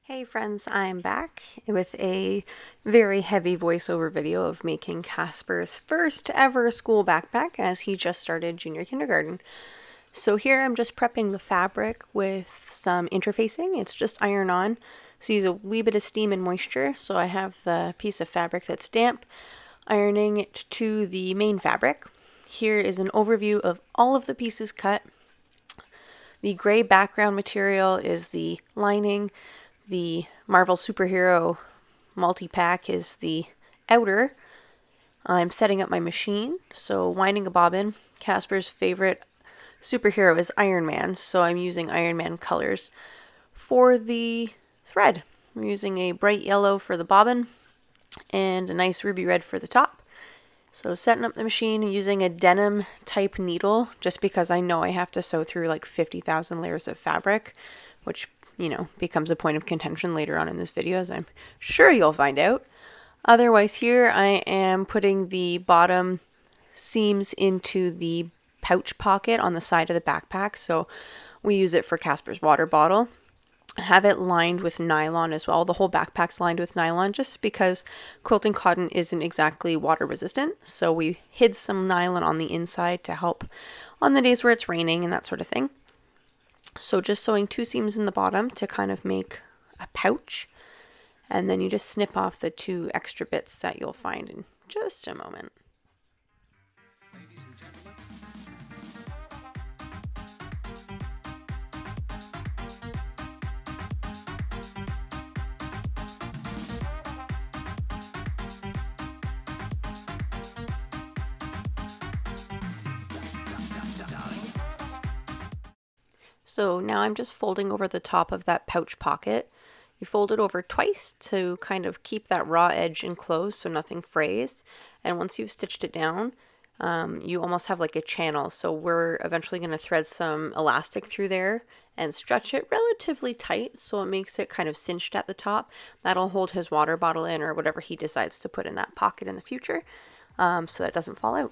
Hey friends, I'm back with a very heavy voiceover video of making Casper's first ever school backpack as he just started junior kindergarten. So here I'm just prepping the fabric with some interfacing. It's just iron on, so use a wee bit of steam and moisture. So I have the piece of fabric that's damp, ironing it to the main fabric. Here is an overview of all of the pieces cut. The gray background material is the lining. The Marvel Superhero multi-pack is the outer. I'm setting up my machine, so winding a bobbin. Casper's favorite superhero is Iron Man, so I'm using Iron Man colors for the thread. I'm using a bright yellow for the bobbin and a nice ruby red for the top. So setting up the machine using a denim type needle, just because I know I have to sew through like 50,000 layers of fabric, which becomes a point of contention later on in this video, as I'm sure you'll find out. Otherwise, here I am putting the bottom seams into the pouch pocket on the side of the backpack. So we use it for Casper's water bottle. I have it lined with nylon as well. The whole backpack's lined with nylon just because quilting cotton isn't exactly water resistant. So we hid some nylon on the inside to help on the days where it's raining and that sort of thing. So just sewing 2 seams in the bottom to kind of make a pouch, and then you just snip off the 2 extra bits that you'll find in just a moment. So now I'm just folding over the top of that pouch pocket. You fold it over twice to kind of keep that raw edge enclosed so nothing frays. And once you've stitched it down, you almost have like a channel. So we're eventually going to thread some elastic through there and stretch it relatively tight so it makes it kind of cinched at the top. That'll hold his water bottle in or whatever he decides to put in that pocket in the future, so that it doesn't fall out.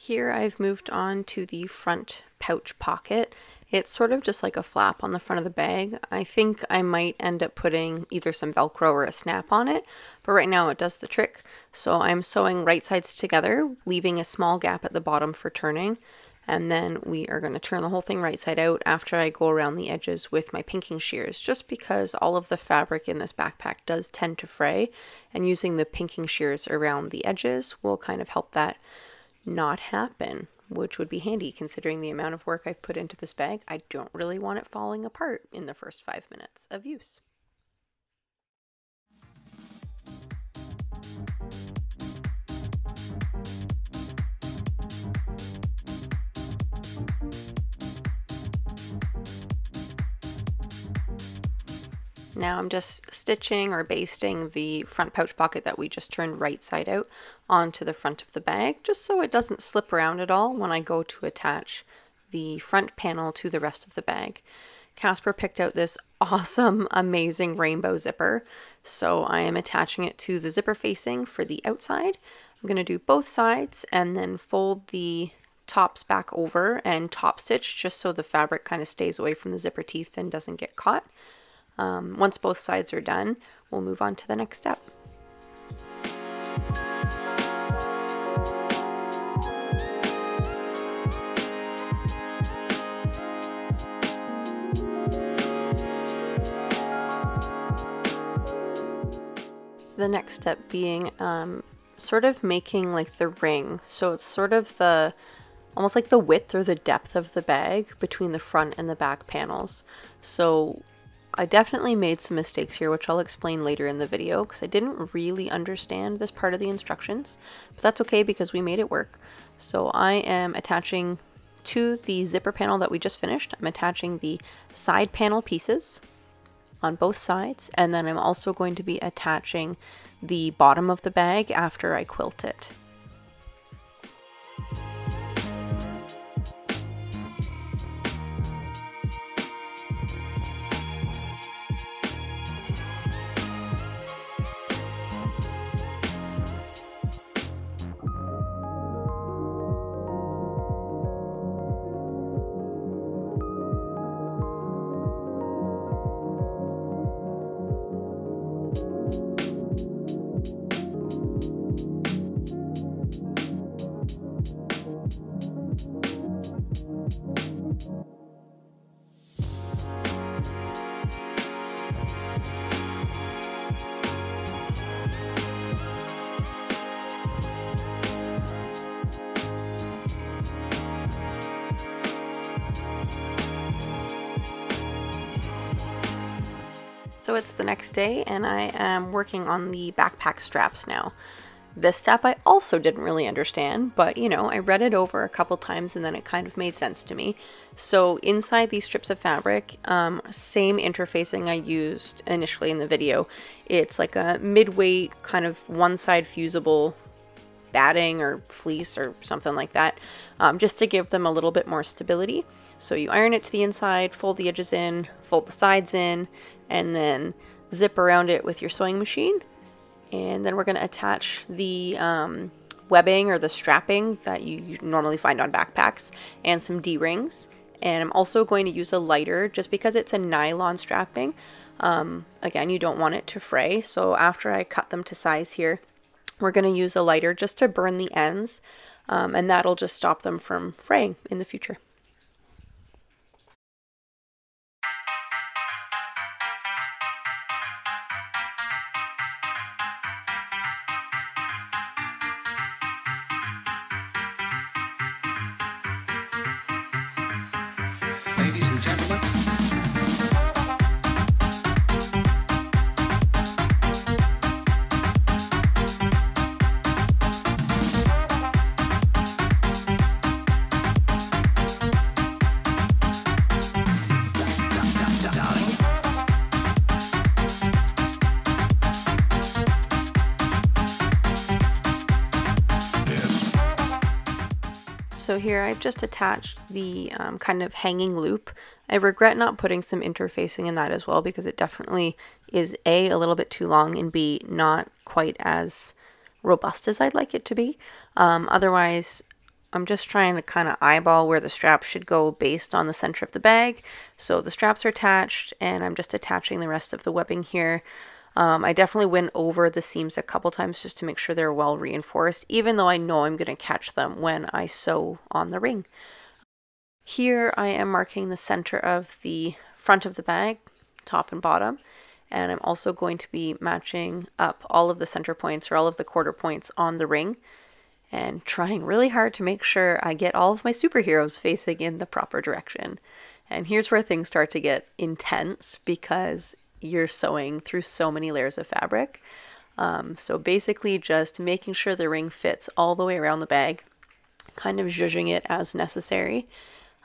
Here I've moved on to the front pouch pocket. It's sort of just like a flap on the front of the bag. I think I might end up putting either some Velcro or a snap on it, but right now it does the trick. So I'm sewing right sides together, leaving a small gap at the bottom for turning, and then we are going to turn the whole thing right side out after I go around the edges with my pinking shears, just because all of the fabric in this backpack does tend to fray, and using the pinking shears around the edges will kind of help that not happen, which would be handy considering the amount of work I've put into this bag. I don't really want it falling apart in the first 5 minutes of use. Now I'm just stitching or basting the front pouch pocket that we just turned right side out onto the front of the bag, just so it doesn't slip around at all when I go to attach the front panel to the rest of the bag. Casper picked out this awesome, amazing rainbow zipper, so I am attaching it to the zipper facing for the outside. I'm going to do both sides and then fold the tops back over and top stitch just so the fabric kind of stays away from the zipper teeth and doesn't get caught. Once both sides are done, we'll move on to the next step. The next step being sort of making like the ring. So it's sort of almost like the width or the depth of the bag between the front and the back panels. So I definitely made some mistakes here, which I'll explain later in the video, because I didn't really understand this part of the instructions, but that's okay because we made it work. So I am attaching to the zipper panel that we just finished, I'm attaching the side panel pieces on both sides, and then I'm also going to be attaching the bottom of the bag after I quilt it. So it's the next day and I am working on the backpack straps now. This step I also didn't really understand, but you know, I read it over a couple times and then it kind of made sense to me. So inside these strips of fabric, same interfacing I used initially in the video. It's like a mid-weight kind of one side fusible batting or fleece or something like that, just to give them a little bit more stability. So you iron it to the inside, fold the edges in, fold the sides in, and then zip around it with your sewing machine. And then we're going to attach the webbing or the strapping that you normally find on backpacks and some D-rings. And I'm also going to use a lighter just because it's a nylon strapping. Again, you don't want it to fray. So after I cut them to size here, we're going to use a lighter just to burn the ends, and that'll just stop them from fraying in the future. Ladies and gentlemen. So here I've just attached the kind of hanging loop. I regret not putting some interfacing in that as well because it definitely is A, a little bit too long, and B, not quite as robust as I'd like it to be. Otherwise, I'm just trying to kind of eyeball where the straps should go based on the center of the bag. So the straps are attached and I'm just attaching the rest of the webbing here. I definitely went over the seams a couple times just to make sure they're well reinforced, even though I know I'm going to catch them when I sew on the ring. Here I am marking the center of the front of the bag, top and bottom, and I'm also going to be matching up all of the center points or all of the quarter points on the ring and trying really hard to make sure I get all of my superheroes facing in the proper direction. And here's where things start to get intense because you're sewing through so many layers of fabric. So basically just making sure the ring fits all the way around the bag, kind of zhuzhing it as necessary.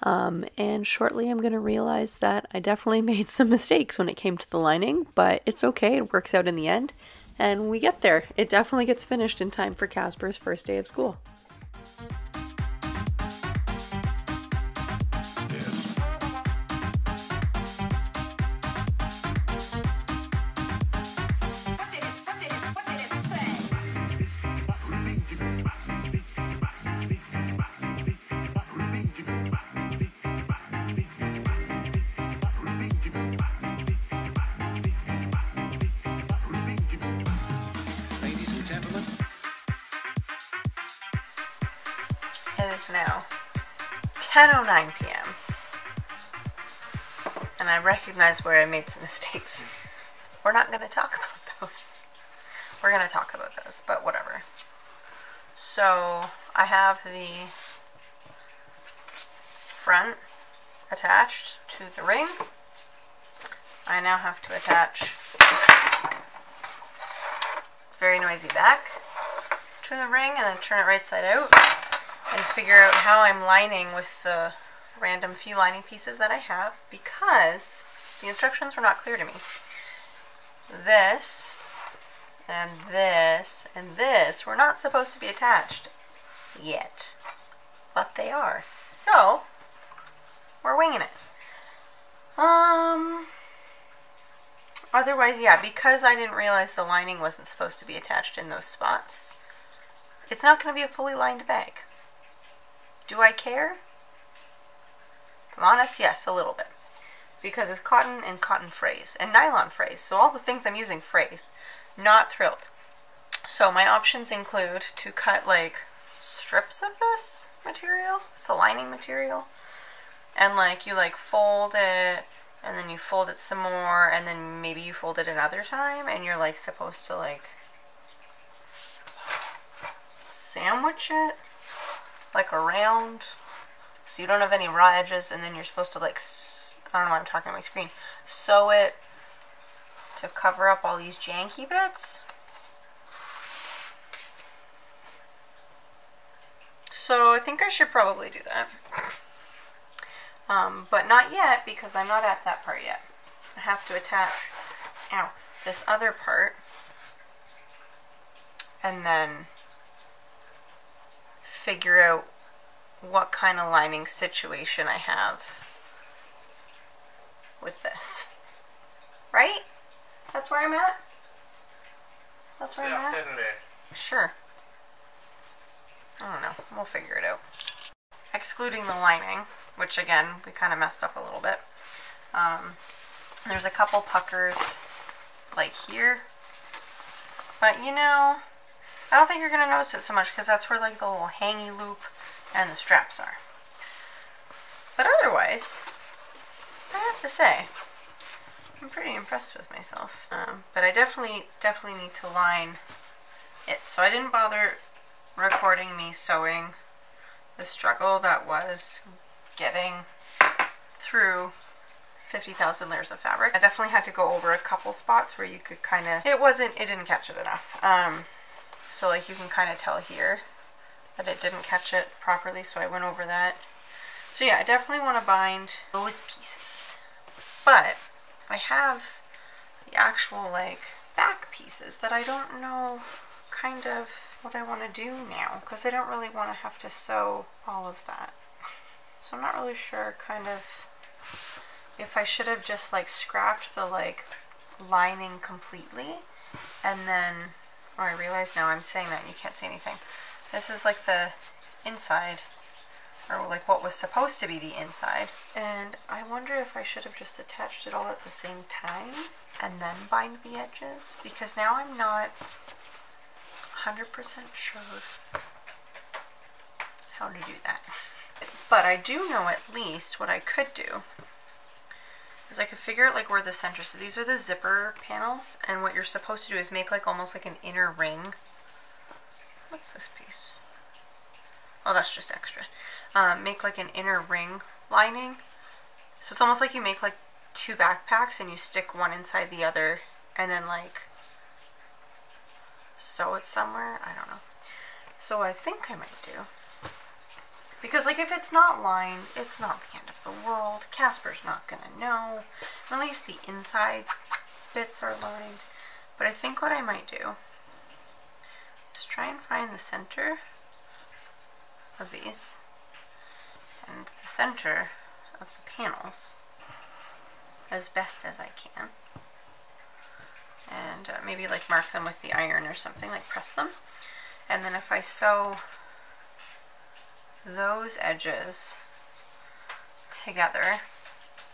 And shortly I'm going to realize that I definitely made some mistakes when it came to the lining, but it's okay, it works out in the end, and we get there. It definitely gets finished in time for Casper's first day of school. It is now 10:09 p.m. and I recognize where I made some mistakes. We're not going to talk about those. We're going to talk about those, but whatever. So I have the front attached to the ring. I now have to attach very noisy back to the ring and then turn it right side out and figure out how I'm lining with the random few lining pieces that I have, because the instructions were not clear to me. This and this and this were not supposed to be attached yet, but they are. So we're winging it. Otherwise, yeah, because I didn't realize the lining wasn't supposed to be attached in those spots, it's not going to be a fully lined bag. Do I care? If I'm honest, yes, a little bit. Because it's cotton and cotton frays and nylon frays. So all the things I'm using frays. Not thrilled. So my options include to cut like strips of this material. It's the lining material. And like you like fold it and then you fold it some more and then maybe you fold it another time and you're like supposed to like sandwich it like around so you don't have any raw edges, and then you're supposed to like, I don't know why I'm talking on my screen, sew it to cover up all these janky bits. So I think I should probably do that. But not yet, because I'm not at that part yet. I have to attach this other part and then figure out what kind of lining situation I have with this. Right? That's where I'm at? That's where I'm at? Sure. I don't know. We'll figure it out. Excluding the lining, which again, we kind of messed up a little bit. There's a couple puckers like here. But you know, I don't think you're going to notice it so much because that's where like the little hangy loop and the straps are. But otherwise, I have to say, I'm pretty impressed with myself. But I definitely need to line it. So I didn't bother recording me sewing the struggle that was getting through 50,000 layers of fabric. I definitely had to go over a couple spots where you could kind of, it didn't catch it enough. So like you can kind of tell here that it didn't catch it properly, so I went over that. So yeah, I definitely want to bind those pieces. But I have the actual like back pieces that I don't know kind of what I want to do now, because I don't really want to have to sew all of that. So I'm not really sure kind of if I should have just like scrapped the like lining completely and then, or I realize now I'm saying that and you can't see anything. This is like the inside, or like what was supposed to be the inside. And I wonder if I should have just attached it all at the same time and then bind the edges, because now I'm not 100% sure how to do that. But I do know at least what I could do is I could figure out like where the center, so these are the zipper panels, and what you're supposed to do is make like almost like an inner ring. What's this piece? Oh, that's just extra. Make like an inner ring lining. So it's almost like you make like two backpacks and you stick one inside the other and then like sew it somewhere. I don't know. So what I think I might do Because like if it's not lined, it's not the end of the world. Casper's not gonna know. At least the inside bits are lined. But I think what I might do is try and find the center of these and the center of the panels as best as I can. And maybe like mark them with the iron or something, like press them. And then if I sew those edges together,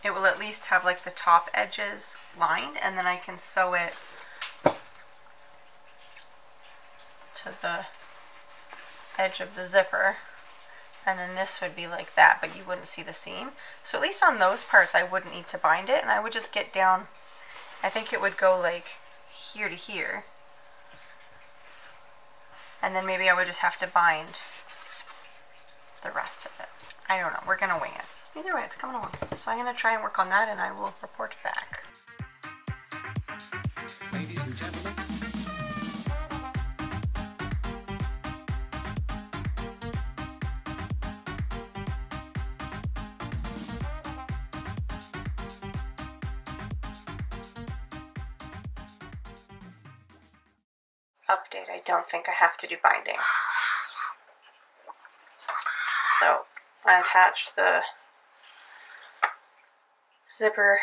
it will at least have like the top edges lined, and then I can sew it to the edge of the zipper, and then this would be like that, but you wouldn't see the seam. So at least on those parts I wouldn't need to bind it, and I would just get down, I think it would go like here to here, and then maybe I would just have to bind the rest of it. I don't know, we're gonna wing it. Either way, it's coming along. So I'm gonna try and work on that, and I will report back. Ladies and gentlemen. Update, I don't think I have to do binding. So I attached the zipper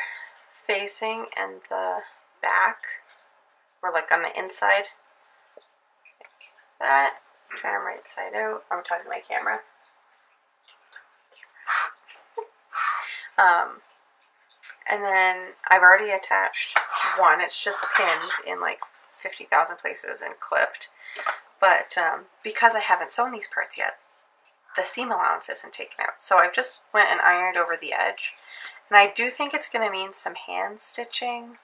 facing and the back, or like on the inside, like that. Turn them right side out. I'm talking to my camera. And then I've already attached one. It's just pinned in like 50,000 places and clipped. But because I haven't sewn these parts yet, the seam allowance isn't taken out. So I've just went and ironed over the edge. And I do think it's going to mean some hand stitching,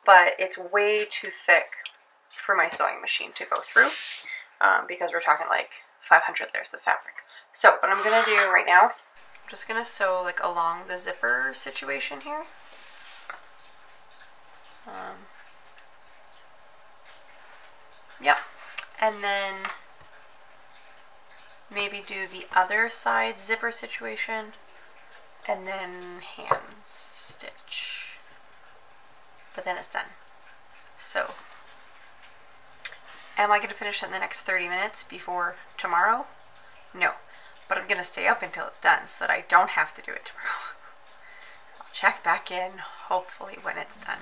but it's way too thick for my sewing machine to go through, because we're talking like 500 layers of fabric. So what I'm going to do right now, I'm just going to sew like along the zipper situation here. Yep. And then maybe do the other side zipper situation, and then hand stitch. But then it's done. So, am I going to finish it in the next 30 minutes before tomorrow? No. But I'm going to stay up until it's done so that I don't have to do it tomorrow. I'll check back in, hopefully, when it's done.